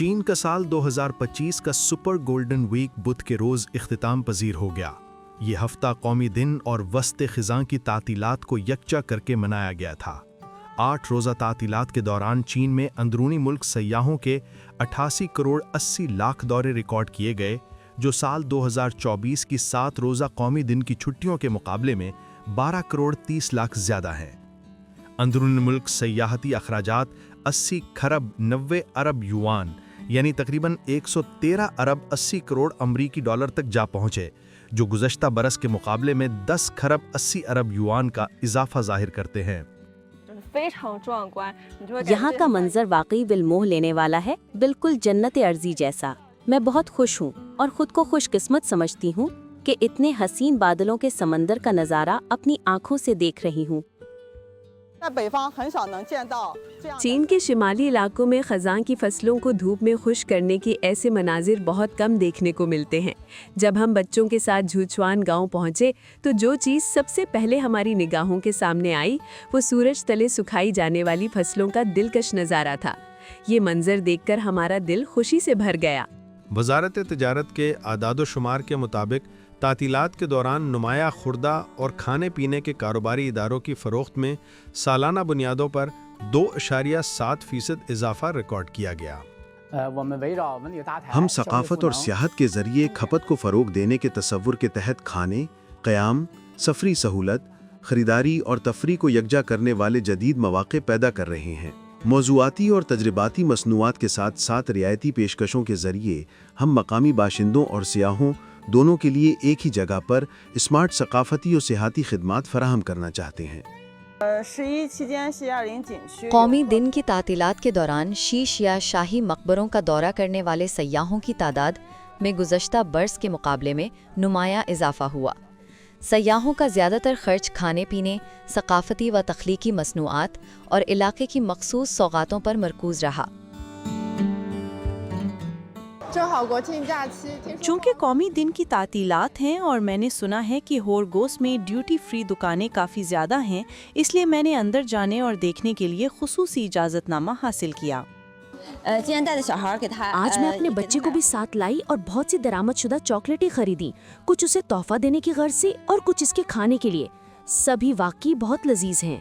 چین کا سال 2025 کا سپر گولڈن ویک بدھ کے روز اختتام پذیر ہو گیا۔ یہ ہفتہ قومی دن اور وسط خزاں کی تعطیلات کو یکجا کر کے منایا گیا تھا۔ 8 روزہ تعطیلات کے دوران چین میں اندرونی ملک سیاحوں کے 88 کروڑ 80 لاکھ دورے ریکارڈ کیے گئے، جو سال 2024 کی 7 روزہ قومی دن کی چھٹیوں کے مقابلے میں 12 کروڑ 30 لاکھ زیادہ ہیں۔ اندرون ملک سیاحتی اخراجات 80 کھرب 90 ارب یوان یعنی تقریباً 113 ارب 80 کروڑ امریکی ڈالر تک جا پہنچے، جو گزشتہ برس کے مقابلے میں 10 کھرب 80 ارب یوان کا اضافہ ظاہر کرتے ہیں۔ یہاں کا منظر واقعی دل موہ لینے والا ہے، بالکل جنت ارضی جیسا۔ میں بہت خوش ہوں اور خود کو خوش قسمت سمجھتی ہوں کہ اتنے حسین بادلوں کے سمندر کا نظارہ اپنی آنکھوں سے دیکھ رہی ہوں۔ چین کے شمالی علاقوں میں خزاں کی فصلوں کو دھوپ میں خشک کرنے کے ایسے مناظر بہت کم دیکھنے کو ملتے ہیں۔ جب ہم بچوں کے ساتھ جھوچوان گاؤں پہنچے تو جو چیز سب سے پہلے ہماری نگاہوں کے سامنے آئی وہ سورج تلے سکھائی جانے والی فصلوں کا دلکش نظارہ تھا۔ یہ منظر دیکھ کر ہمارا دل خوشی سے بھر گیا۔ وزارت تجارت کے اعداد و شمار کے مطابق تعطیلات کے دوران نمایاں خوردہ اور کھانے پینے کے کاروباری اداروں کی فروخت میں سالانہ بنیادوں پر 2.7% اضافہ ریکارڈ کیا گیا۔ ہم ثقافت اور سیاحت کے ذریعے کھپت کو فروغ دینے کے تصور کے تحت کھانے، قیام، سفری سہولت، خریداری اور تفریح کو یکجا کرنے والے جدید مواقع پیدا کر رہے ہیں۔ موضوعاتی اور تجرباتی مصنوعات کے ساتھ ساتھ رعایتی پیشکشوں کے ذریعے ہم مقامی باشندوں اور سیاحوں دونوں کے لیے ایک ہی جگہ پر اسمارٹ ثقافتی اور سیاحتی خدمات فراہم کرنا چاہتے ہیں۔ قومی دن کی تعطیلات کے دوران شیش یا شاہی مقبروں کا دورہ کرنے والے سیاحوں کی تعداد میں گزشتہ برس کے مقابلے میں نمایاں اضافہ ہوا۔ سیاحوں کا زیادہ تر خرچ کھانے پینے، ثقافتی و تخلیقی مصنوعات اور علاقے کی مخصوص سوغاتوں پر مرکوز رہا۔ چونکہ قومی دن کی تعطیلات ہیں اور میں نے سنا ہے کہ ہورگوس میں ڈیوٹی فری دکانیں کافی زیادہ ہیں، اس لیے میں نے اندر جانے اور دیکھنے کے لیے خصوصی اجازت نامہ حاصل کیا۔ آج میں اپنے بچے کو بھی ساتھ لائی اور بہت سی درآمد شدہ چاکلیٹیں خریدی، کچھ اسے تحفہ دینے کی غرض سے اور کچھ اس کے کھانے کے لیے۔ سبھی واقعی بہت لذیذ ہیں۔